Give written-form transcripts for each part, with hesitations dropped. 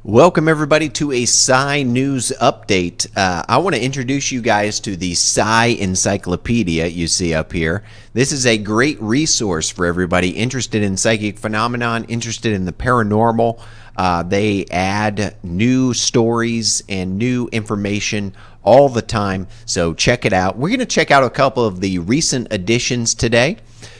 Welcome everybody to a Psi News Update. I want to introduce you guys to the Psi Encyclopedia you see up here. This is a great resource for everybody interested in psychic phenomenon, interested in the paranormal. They add new stories and new information all the time, so check it out. We're going to check out a couple of the recent additions today,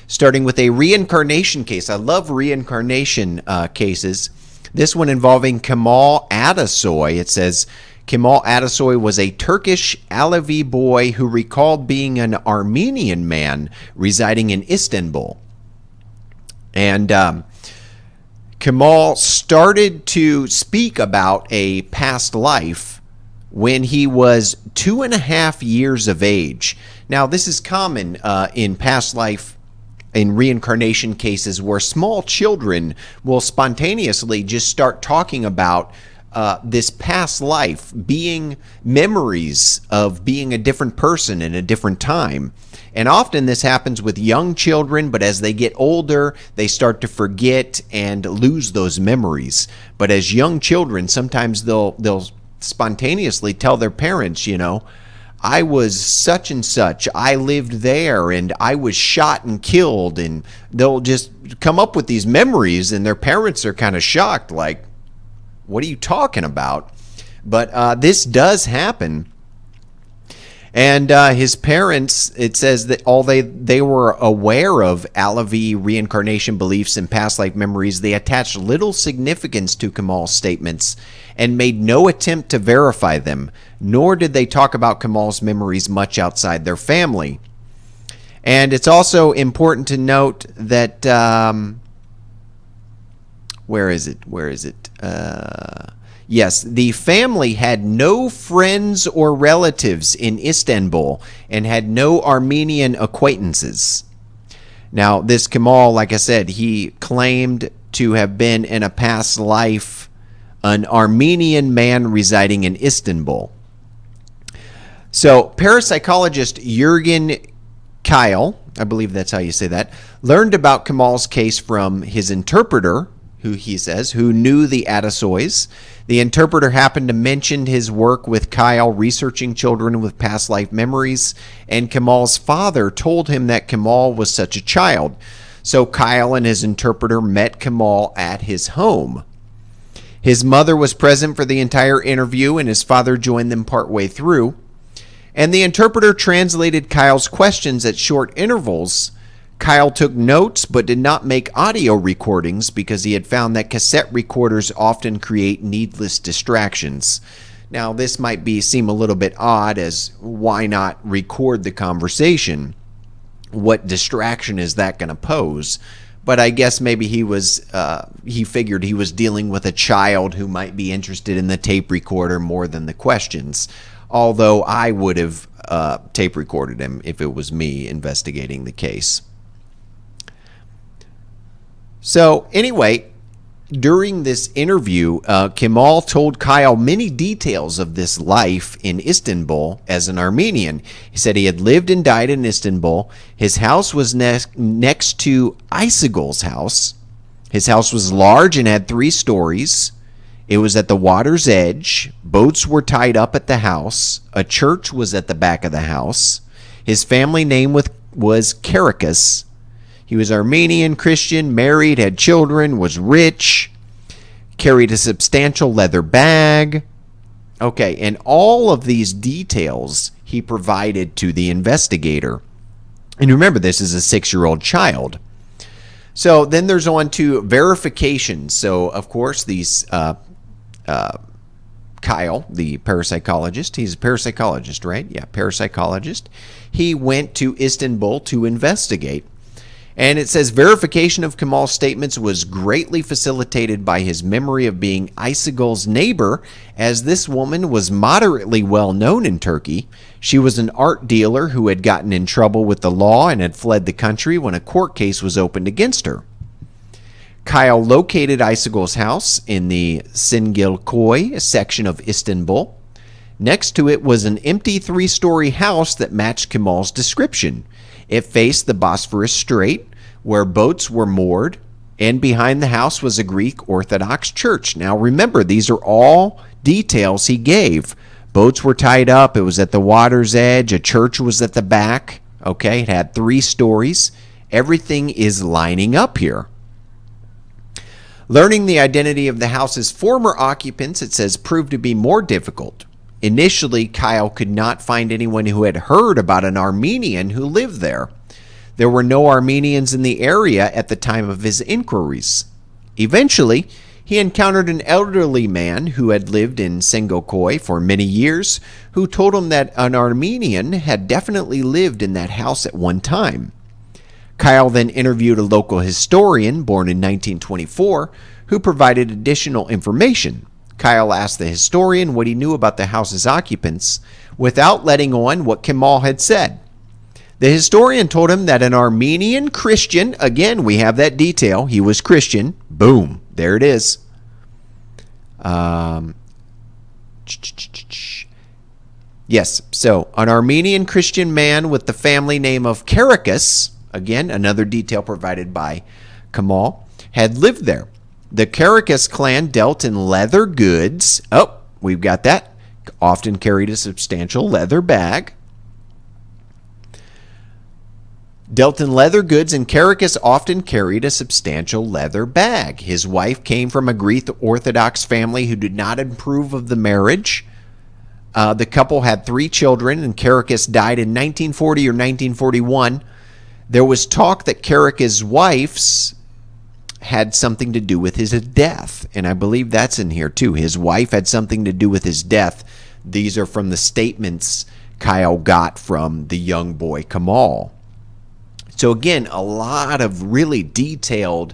starting with a reincarnation case. I love reincarnation cases. This one involving Kemal Atasoy. It says, Kemal Atasoy was a Turkish Alevi boy who recalled being an Armenian man residing in Istanbul. And Kemal started to speak about a past life when he was 2.5 years of age. Now, this is common in past life in reincarnation cases where small children will spontaneously just start talking about this past life being memories of being a different person in a different time. And often this happens with young children, but as they get older, they start to forget and lose those memories. But as young children, sometimes they'll spontaneously tell their parents, you know, I was such and such, I lived there, and I was shot and killed, and they'll just come up with these memories, and their parents are kind of shocked, like, what are you talking about? But this does happen. And his parents, it says that they were aware of Alevi reincarnation beliefs and past life memories. They attached little significance to Kemal's statements and made no attempt to verify them, nor did they talk about Kemal's memories much outside their family. And it's also important to note that, where is it? Yes, the family had no friends or relatives in Istanbul and had no Armenian acquaintances. Now, this Kemal, like I said, he claimed to have been in a past life an Armenian man residing in Istanbul. So, parapsychologist Jürgen Keil, I believe that's how you say that, learned about Kemal's case from his interpreter, who he says, who knew the Atasoys. The interpreter happened to mention his work with Keil researching children with past life memories, and Kemal's father told him that Kemal was such a child. So Keil and his interpreter met Kemal at his home. His mother was present for the entire interview, and his father joined them partway through. And the interpreter translated Keil's questions at short intervals. Keil took notes but did not make audio recordings because he had found that cassette recorders often create needless distractions. Now, this might seem a little bit odd, as why not record the conversation? What distraction is that going to pose? But I guess maybe he figured he was dealing with a child who might be interested in the tape recorder more than the questions. Although I would have tape recorded him if it was me investigating the case. So anyway, during this interview, Kemal told Keil many details of this life in Istanbul as an Armenian. He said he had lived and died in Istanbul. His house was next to Isagel's house. His house was large and had 3 stories. It was at the water's edge. Boats were tied up at the house. A church was at the back of the house. His family name was Karakas. He was Armenian Christian, married, had children, was rich, carried a substantial leather bag. Okay, and all of these details he provided to the investigator. And remember, this is a 6-year-old child. So then there's on to verification. So, of course, these Keil, the parapsychologist, he's a parapsychologist, right? Yeah, parapsychologist. He went to Istanbul to investigate. And it says verification of Kemal's statements was greatly facilitated by his memory of being Isagel's neighbor, as this woman was moderately well known in Turkey. She was an art dealer who had gotten in trouble with the law and had fled the country when a court case was opened against her. Keil located Isagel's house in the Singilkoy section of Istanbul. Next to it was an empty 3-story house that matched Kemal's description. It faced the Bosphorus Strait, where boats were moored, And behind the house was a Greek Orthodox church. Now remember, these are all details he gave. Boats were tied up. It was at the water's edge. A church was at the back. Okay, it had 3 stories. Everything is lining up here. Learning the identity of the house's former occupants, it says, proved to be more difficult. Initially, Keil could not find anyone who had heard about an Armenian who lived there. There were no Armenians in the area at the time of his inquiries. Eventually, he encountered an elderly man who had lived in Sengokoy for many years, who told him that an Armenian had definitely lived in that house at one time. Keil then interviewed a local historian born in 1924 who provided additional information. Keil asked the historian what he knew about the house's occupants without letting on what Kemal had said. The historian told him that an Armenian Christian, again, we have that detail, he was Christian, boom, there it is. Yes, so an Armenian Christian man with the family name of Karakas, again, another detail provided by Kemal, had lived there. The Karakas clan dealt in leather goods. Oh, we've got that. Often carried a substantial leather bag. Dealt in leather goods, and Karakas often carried a substantial leather bag. His wife came from a Greek Orthodox family who did not approve of the marriage. The couple had 3 children, and Karakas died in 1940 or 1941. There was talk that Karakas' wife's had something to do with his death, and I believe that's in here too. His wife had something to do with his death. These are from the statements Keil got from the young boy Kemal. So again, a lot of really detailed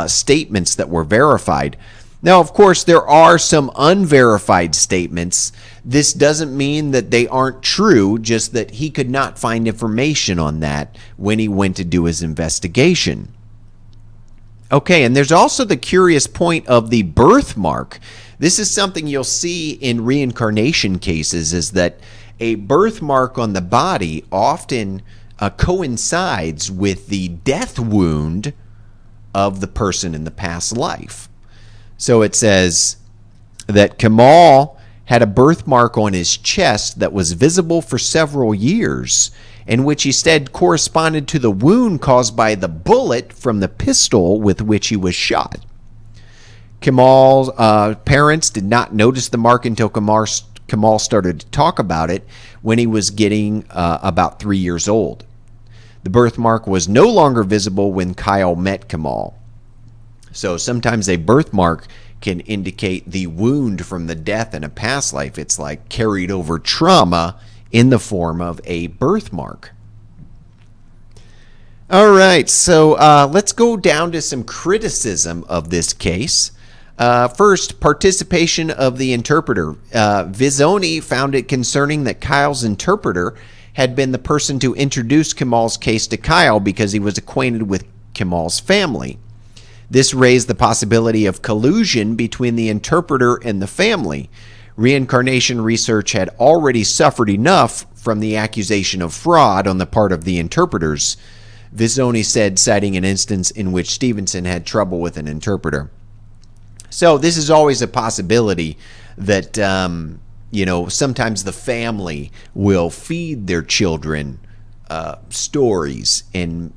statements that were verified. Now, of course, there are some unverified statements. This doesn't mean that they aren't true, just that he could not find information on that when he went to do his investigation. Okay, and there's also the curious point of the birthmark. This is something you'll see in reincarnation cases, is that a birthmark on the body often coincides with the death wound of the person in the past life. So it says that Kemal had a birthmark on his chest that was visible for several years, in which he said corresponded to the wound caused by the bullet from the pistol with which he was shot. Kemal's parents did not notice the mark until Kemal started to talk about it when he was getting about 3 years old. The birthmark was no longer visible when Keil met Kemal. So sometimes a birthmark can indicate the wound from the death in a past life. It's like carried over trauma in the form of a birthmark. All right, so let's go down to some criticism of this case. First, participation of the interpreter. Visoni found it concerning that Keil's interpreter had been the person to introduce Kemal's case to Keil because he was acquainted with Kemal's family. This raised the possibility of collusion between the interpreter and the family. Reincarnation research had already suffered enough from the accusation of fraud on the part of the interpreters, Visoni said, citing an instance in which Stevenson had trouble with an interpreter. So this is always a possibility that, sometimes the family will feed their children stories and,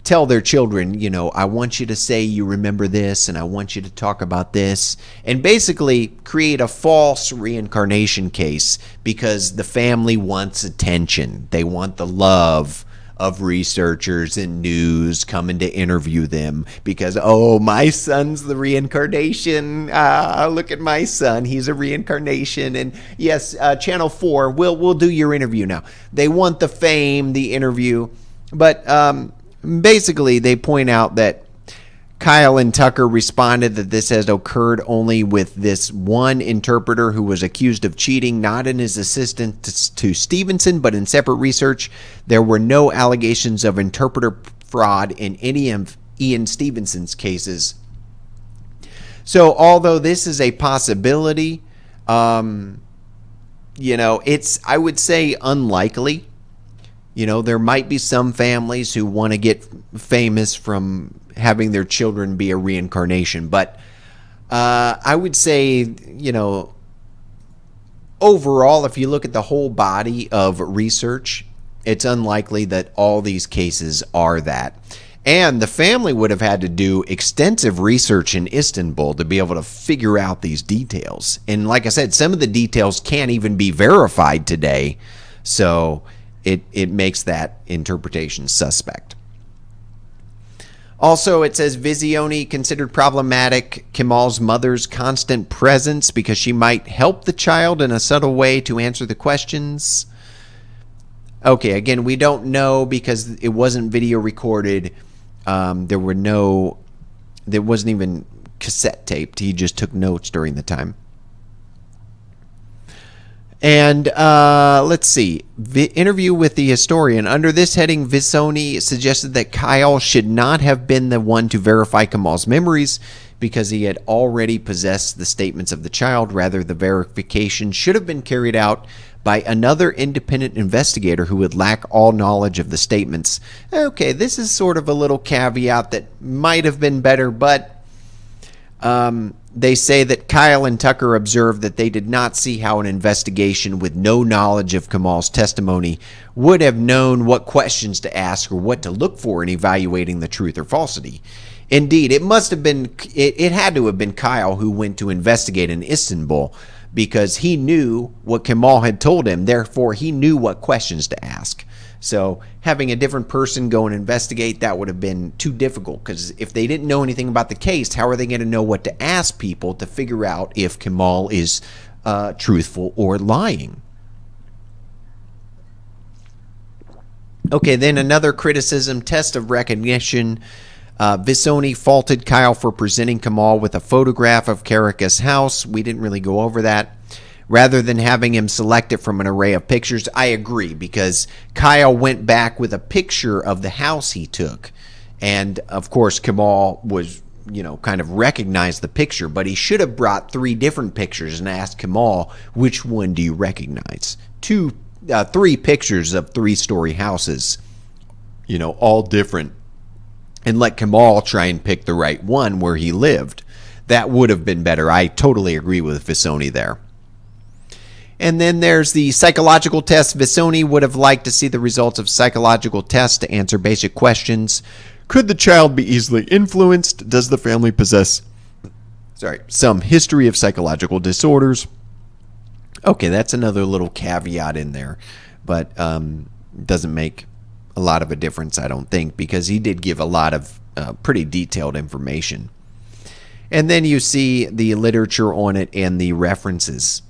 tell their children, I want you to say you remember this and I want you to talk about this, and basically create a false reincarnation case because the family wants attention. They want the love of researchers and news coming to interview them because, oh, my son's the reincarnation. Look at my son. He's a reincarnation. And yes, Channel 4, we'll do your interview now. They want the fame, the interview. But basically, they point out that Keil and Tucker responded that this has occurred only with this one interpreter who was accused of cheating, not in his assistance to Stevenson, but in separate research. There were no allegations of interpreter fraud in any of Ian Stevenson's cases. So although this is a possibility, it's, I would say, unlikely. There might be some families who want to get famous from having their children be a reincarnation. But I would say, overall, if you look at the whole body of research, it's unlikely that all these cases are that. And the family would have had to do extensive research in Istanbul to be able to figure out these details. And like I said, some of the details can't even be verified today. So it makes that interpretation suspect. Also, it says Visioni considered problematic Kemal's mother's constant presence because she might help the child in a subtle way to answer the questions. Okay, again, we don't know because it wasn't video recorded. There wasn't even cassette taped. He just took notes during the time. And let's see. Interview with the historian. Under this heading, Visioni suggested that Keil should not have been the one to verify Kemal's memories because he had already possessed the statements of the child. Rather, the verification should have been carried out by another independent investigator who would lack all knowledge of the statements. Okay, this is sort of a little caveat that might have been better, but they say that Keil and Tucker observed that they did not see how an investigation with no knowledge of Kemal's testimony would have known what questions to ask or what to look for in evaluating the truth or falsity. Indeed, it had to have been Keil who went to investigate in Istanbul, because he knew what Kemal had told him. Therefore, he knew what questions to ask. So having a different person go and investigate, that would have been too difficult, because if they didn't know anything about the case, how are they going to know what to ask people to figure out if Kemal is truthful or lying? Okay, then another criticism, test of recognition. Visioni faulted Keil for presenting Kemal with a photograph of Caracas' house. We didn't really go over that. Rather than having him select it from an array of pictures. I agree, because Keil went back with a picture of the house he took. And, of course, Kemal was, kind of recognized the picture, but he should have brought 3 different pictures and asked Kemal, which one do you recognize? 3 pictures of 3-story houses, all different. And let Kemal try and pick the right one where he lived. That would have been better. I totally agree with Visioni there. And then there's the psychological test. Visioni would have liked to see the results of psychological tests to answer basic questions. Could the child be easily influenced? Does the family possess some history of psychological disorders? Okay, that's another little caveat in there, but doesn't make a lot of a difference, I don't think, because he did give a lot of pretty detailed information. And then you see the literature on it and the references.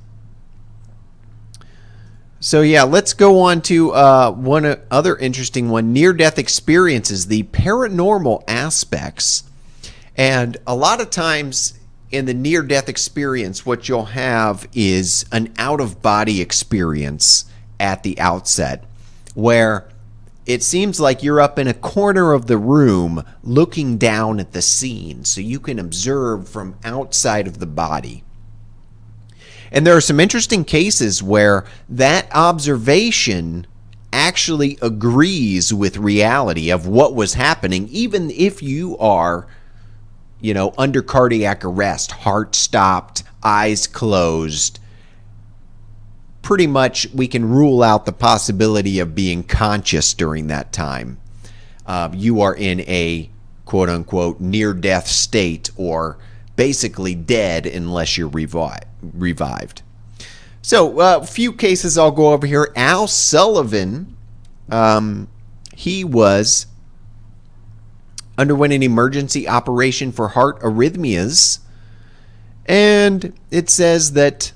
So yeah, let's go on to one other interesting one, near-death experiences, the paranormal aspects. And a lot of times in the near-death experience, what you'll have is an out-of-body experience at the outset, where it seems like you're up in a corner of the room looking down at the scene, so you can observe from outside of the body. And there are some interesting cases where that observation actually agrees with reality of what was happening, even if you are, under cardiac arrest, heart stopped, eyes closed. Pretty much we can rule out the possibility of being conscious during that time. You are in a quote-unquote near-death state, or basically dead unless you're revived. So a few cases I'll go over here. Al Sullivan, he underwent an emergency operation for heart arrhythmias, and it says that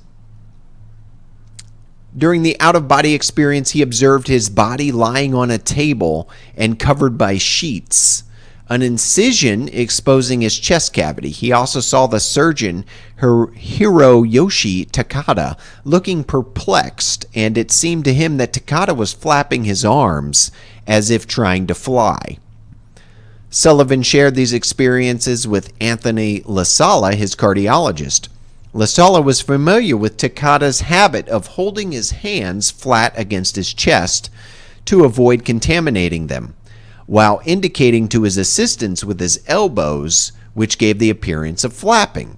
during the out-of-body experience, he observed his body lying on a table and covered by sheets, an incision exposing his chest cavity. He also saw the surgeon, Hiroyoshi Takada, looking perplexed, and it seemed to him that Takada was flapping his arms as if trying to fly. Sullivan shared these experiences with Anthony LaSala, his cardiologist. LaSala was familiar with Takada's habit of holding his hands flat against his chest to avoid contaminating them. while indicating to his assistants with his elbows, which gave the appearance of flapping.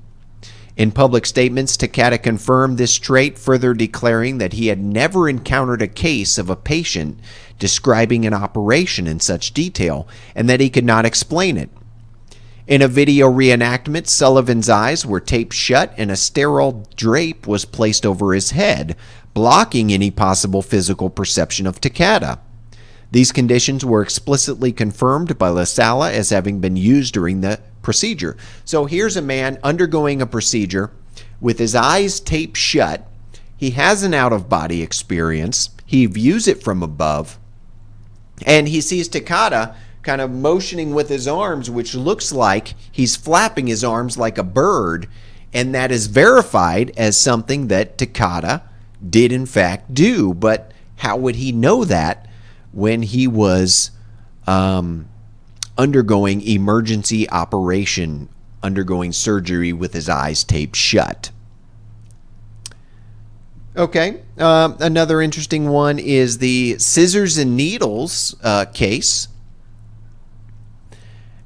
In public statements, Takata confirmed this trait, further declaring that he had never encountered a case of a patient describing an operation in such detail and that he could not explain it. In a video reenactment, Sullivan's eyes were taped shut and a sterile drape was placed over his head, blocking any possible physical perception of Takata. These conditions were explicitly confirmed by La Sala as having been used during the procedure. So here's a man undergoing a procedure with his eyes taped shut. He has an out-of-body experience. He views it from above, and he sees Takata kind of motioning with his arms, which looks like he's flapping his arms like a bird, and that is verified as something that Takata did in fact do. But how would he know that when he was undergoing emergency operation, undergoing surgery with his eyes taped shut? Okay, another interesting one is the scissors and needles case.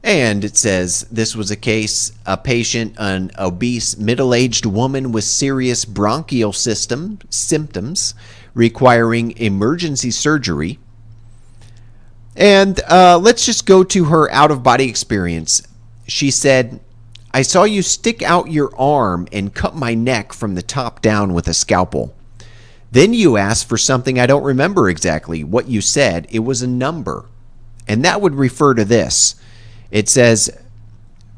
And it says this was a case, a patient, an obese middle-aged woman with serious bronchial symptoms requiring emergency surgery. And let's just go to her out-of-body experience. She said, "I saw you stick out your arm and cut my neck from the top down with a scalpel. Then you asked for something I don't remember exactly what you said. It was a number. And that would refer to this. It says,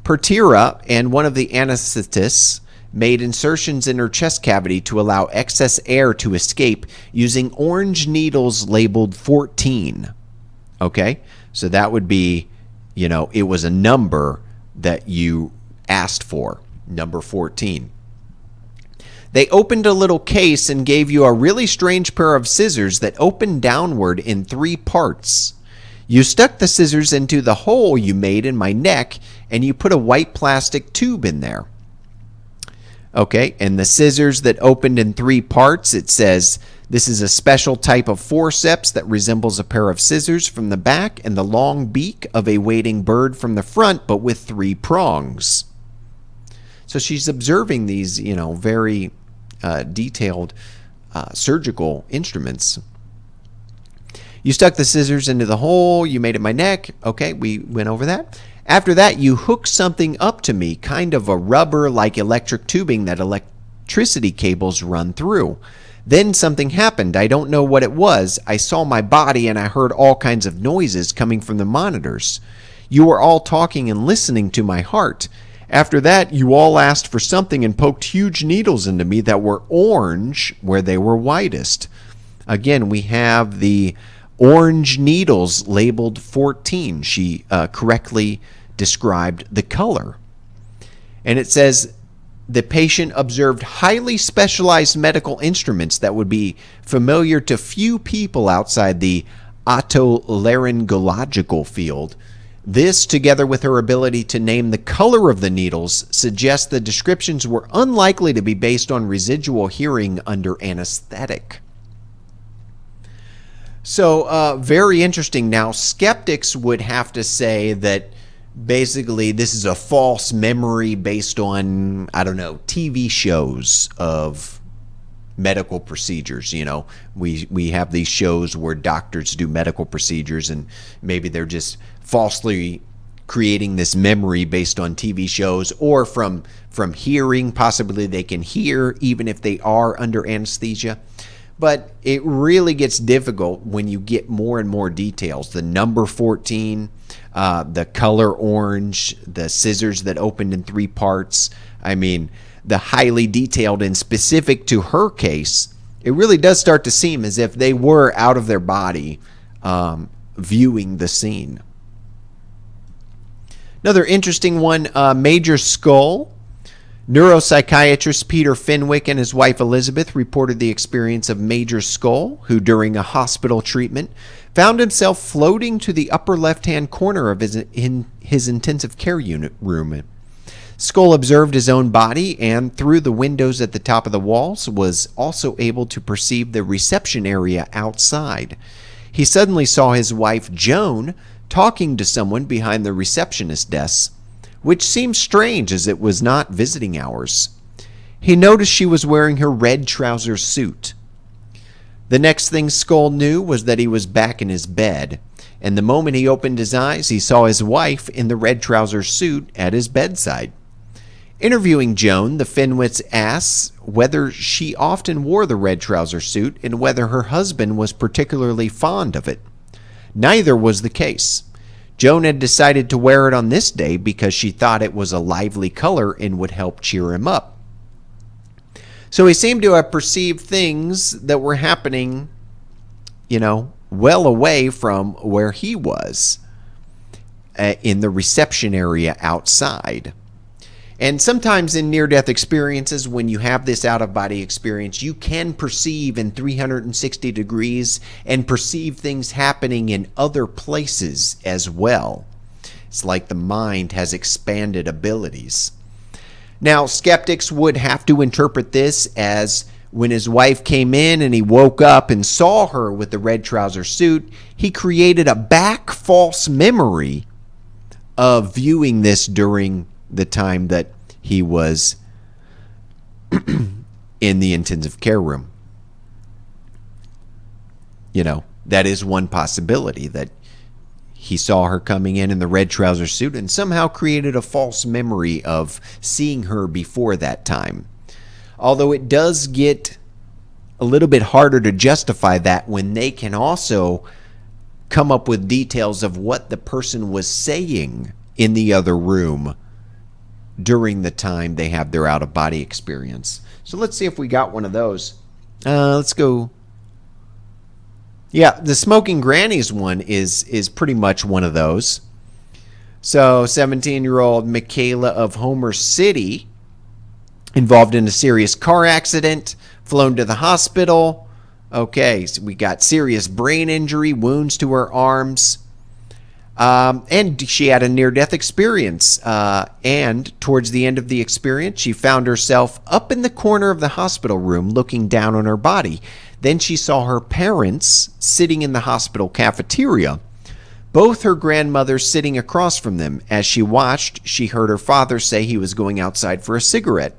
Pertira and one of the anesthetists made insertions in her chest cavity to allow excess air to escape using orange needles labeled 14. Okay, so that would be, it was a number that you asked for, number 14. They opened a little case and gave you a really strange pair of scissors that opened downward in 3 parts. You stuck the scissors into the hole you made in my neck, and you put a white plastic tube in there." Okay, and the scissors that opened in 3 parts, it says, "This is a special type of forceps that resembles a pair of scissors from the back and the long beak of a wading bird from the front, but with 3 prongs." So she's observing these, very detailed surgical instruments. "You stuck the scissors into the hole, you made it my neck." Okay, we went over that. "After that, you hooked something up to me, kind of a rubber like electric tubing that electricity cables run through. Then something happened. I don't know what it was. I saw my body and I heard all kinds of noises coming from the monitors. You were all talking and listening to my heart. After that, you all asked for something and poked huge needles into me that were orange where they were whitest." Again, we have the orange needles labeled 14. She correctly described the color. And it says the patient observed highly specialized medical instruments that would be familiar to few people outside the otolaryngological field. This, together with her ability to name the color of the needles, suggests the descriptions were unlikely to be based on residual hearing under anesthetic. So, very interesting. Now, skeptics would have to say that basically this is a false memory based on, TV shows of medical procedures. We have these shows where doctors do medical procedures, and maybe they're just falsely creating this memory based on TV shows or from hearing. Possibly they can hear even if they are under anesthesia. But it really gets difficult when you get more and more details. The number 14, the color orange, the scissors that opened in 3 parts. I mean, the highly detailed and specific to her case, it really does start to seem as if they were out of their body viewing the scene. Another interesting one, major skull. Neuropsychiatrist Peter Fenwick and his wife Elizabeth reported the experience of Major Skull, who during a hospital treatment found himself floating to the upper left-hand corner of his intensive care unit room. Skull observed his own body and, through the windows at the top of the walls, was also able to perceive the reception area outside. He suddenly saw his wife Joan talking to someone behind the receptionist desk, which seemed strange as it was not visiting hours. He noticed she was wearing her red trouser suit. The next thing Skull knew was that he was back in his bed, and the moment he opened his eyes, he saw his wife in the red trouser suit at his bedside. Interviewing Joan, the Finwitz asks whether she often wore the red trouser suit and whether her husband was particularly fond of it. Neither was the case. Joan had decided to wear it on this day because she thought it was a lively color and would help cheer him up. So he seemed to have perceived things that were happening, well away from where he was in the reception area outside. And sometimes in near-death experiences, when you have this out-of-body experience, you can perceive in 360 degrees and perceive things happening in other places as well. It's like the mind has expanded abilities. Now, skeptics would have to interpret this as when his wife came in and he woke up and saw her with the red trouser suit, he created a back false memory of viewing this during the time that he was in the intensive care room. That is one possibility, that he saw her coming in the red trouser suit and somehow created a false memory of seeing her before that time. Although it does get a little bit harder to justify that when they can also come up with details of what the person was saying in the other room during the time they have their out-of-body experience. So let's see if we got one of those. Let's go. Yeah, the smoking grannies one is pretty much one of those. So 17-year-old Michaela of Homer City, involved in a serious car accident, flown to the hospital. Okay, so we got serious brain injury, wounds to her arms. And she had a near-death experience. And towards the end of the experience, she found herself up in the corner of the hospital room looking down on her body. Then she saw her parents sitting in the hospital cafeteria, both her grandmothers sitting across from them. As she watched, she heard her father say he was going outside for a cigarette.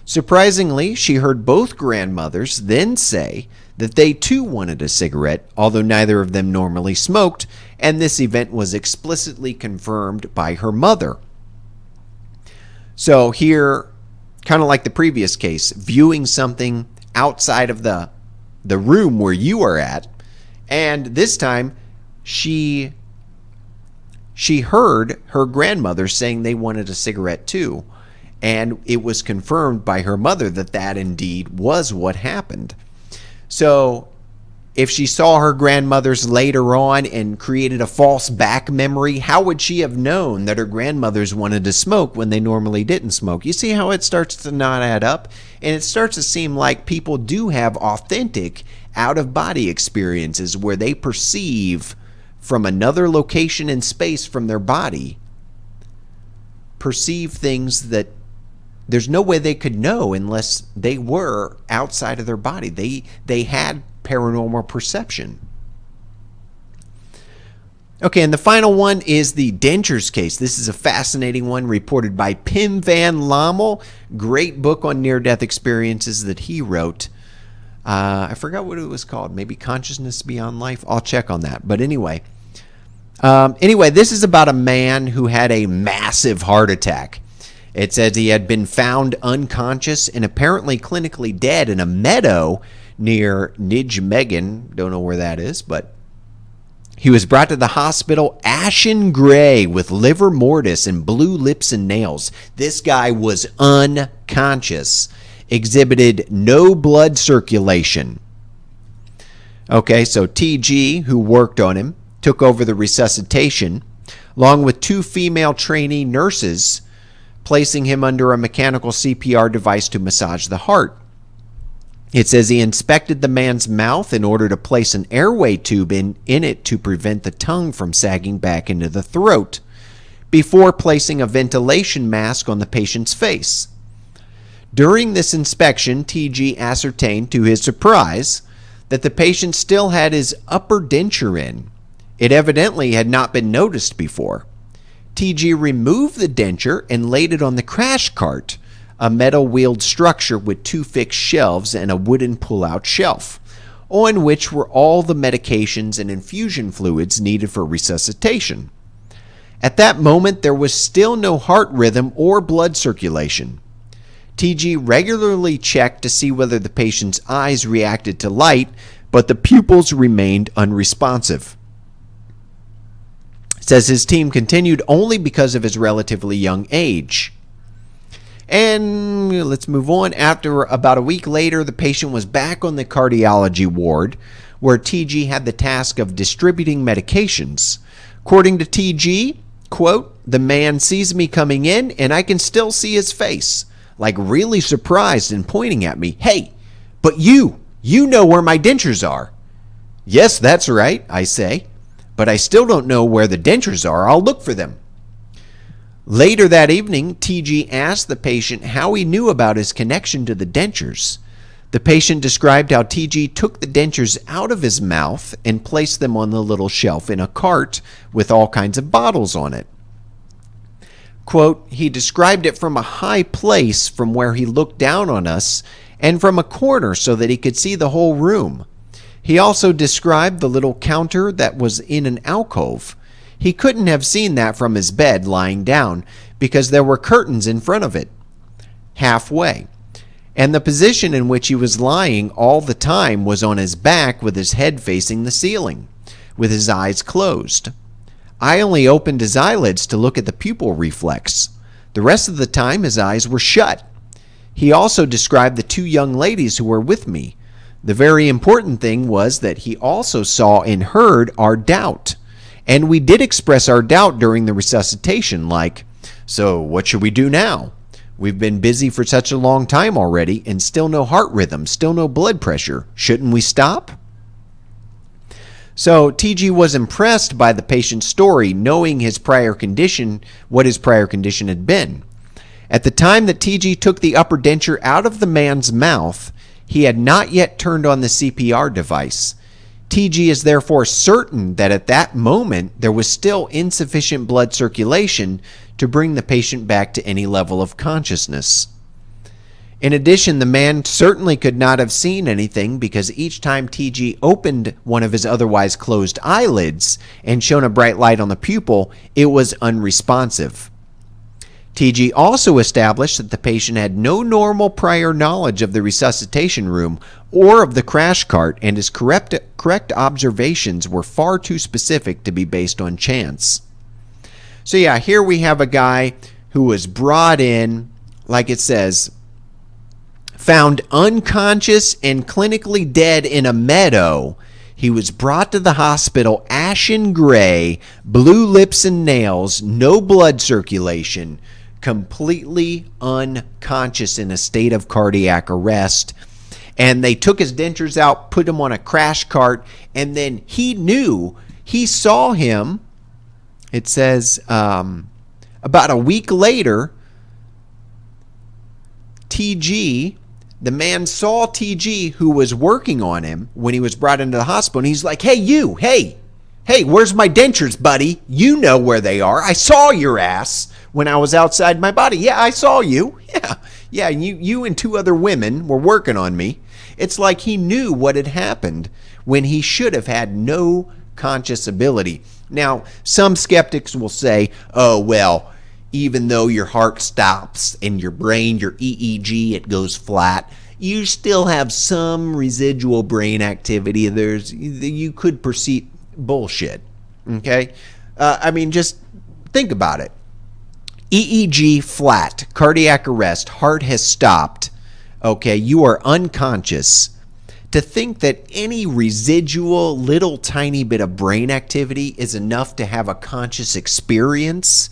Surprisingly, she heard both grandmothers then say that they too wanted a cigarette, although neither of them normally smoked, and this event was explicitly confirmed by her mother. So here, kind of like the previous case, viewing something outside of the room where you are at, and this time she heard her grandmother saying they wanted a cigarette too, and it was confirmed by her mother that indeed was what happened. So if she saw her grandmothers later on and created a false back memory, how would she have known that her grandmothers wanted to smoke when they normally didn't smoke? You see how it starts to not add up? And it starts to seem like people do have authentic out-of-body experiences where they perceive from another location in space from their body, perceive things that there's no way they could know unless they were outside of their body. They had paranormal perception. Okay, and the final one is the Dentures Case. This is a fascinating one reported by Pim van Lommel. Great book on near-death experiences that he wrote. I forgot what it was called. Maybe Consciousness Beyond Life. I'll check on that. But anyway, this is about a man who had a massive heart attack. It says he had been found unconscious and apparently clinically dead in a meadow near Nijmegen. Don't know where that is, but he was brought to the hospital ashen gray with livor mortis and blue lips and nails. This guy was unconscious, exhibited no blood circulation. Okay, so TG, who worked on him, took over the resuscitation, along with two female trainee nurses, placing him under a mechanical CPR device to massage the heart. It says he inspected the man's mouth in order to place an airway tube in it to prevent the tongue from sagging back into the throat, before placing a ventilation mask on the patient's face. During this inspection, TG ascertained, to his surprise, that the patient still had his upper denture in. It evidently had not been noticed before. TG removed the denture and laid it on the crash cart, a metal-wheeled structure with 2 fixed shelves and a wooden pull-out shelf, on which were all the medications and infusion fluids needed for resuscitation. At that moment, there was still no heart rhythm or blood circulation. TG regularly checked to see whether the patient's eyes reacted to light, but the pupils remained unresponsive. It says his team continued only because of his relatively young age. And let's move on. After about a week later, the patient was back on the cardiology ward, where TG had the task of distributing medications. According to TG, quote, "The man sees me coming in and I can still see his face, like really surprised and pointing at me. Hey, but you know where my dentures are." "Yes, that's right," I say, "but I still don't know where the dentures are. I'll look for them." Later that evening, TG asked the patient how he knew about his connection to the dentures. The patient described how TG took the dentures out of his mouth and placed them on the little shelf in a cart with all kinds of bottles on it. Quote, "He described it from a high place from where he looked down on us and from a corner so that he could see the whole room. He also described the little counter that was in an alcove. He couldn't have seen that from his bed lying down because there were curtains in front of it, halfway. And the position in which he was lying all the time was on his back with his head facing the ceiling, with his eyes closed. I only opened his eyelids to look at the pupil reflex. The rest of the time his eyes were shut. He also described the 2 young ladies who were with me. The very important thing was that he also saw and heard our doubt. And we did express our doubt during the resuscitation, like, 'So what should we do now? We've been busy for such a long time already and still no heart rhythm, still no blood pressure. Shouldn't we stop?' So TG was impressed by the patient's story, knowing his prior condition, what his prior condition had been. At the time that TG took the upper denture out of the man's mouth, he had not yet turned on the CPR device. TG is therefore certain that at that moment there was still insufficient blood circulation to bring the patient back to any level of consciousness. In addition, the man certainly could not have seen anything because each time TG opened one of his otherwise closed eyelids and shone a bright light on the pupil, it was unresponsive. TG also established that the patient had no normal prior knowledge of the resuscitation room or of the crash cart, and his correct observations were far too specific to be based on chance. So yeah, here we have a guy who was brought in, like it says, found unconscious and clinically dead in a meadow. He was brought to the hospital ashen gray, blue lips and nails, no blood circulation, completely unconscious in a state of cardiac arrest. And they took his dentures out, put him on a crash cart, and then he saw him. It says about a week later, TG, the man saw TG who was working on him when he was brought into the hospital, and he's like, hey, where's my dentures, buddy? You know where they are. I saw your ass when I was outside my body. Yeah, I saw you. Yeah, you and 2 other women were working on me. It's like he knew what had happened when he should have had no conscious ability. Now, some skeptics will say, oh, well, even though your heart stops and your brain, your EEG, it goes flat, you still have some residual brain activity. You could perceive bullshit. Okay? Just think about it. EEG flat, cardiac arrest, heart has stopped. Okay, you are unconscious. To think that any residual little tiny bit of brain activity is enough to have a conscious experience,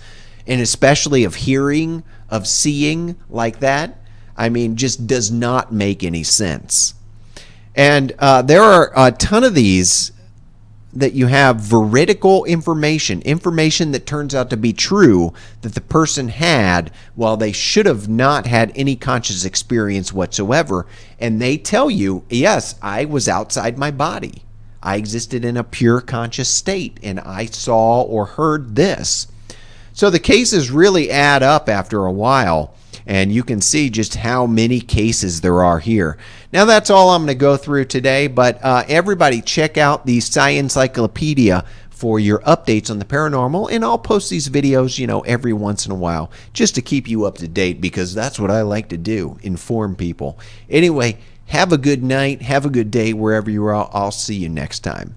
and especially of hearing, of seeing like that, just does not make any sense. And there are a ton of these that you have veridical information that turns out to be true that the person had while they should have not had any conscious experience whatsoever. And they tell you, yes, I was outside my body. I existed in a pure conscious state and I saw or heard this. So the cases really add up after a while, and you can see just how many cases there are here. Now that's all I'm going to go through today, but everybody check out the Psi Encyclopedia for your updates on the paranormal, and I'll post these videos, every once in a while just to keep you up to date, because that's what I like to do, inform people. Anyway, have a good night, have a good day wherever you are. I'll see you next time.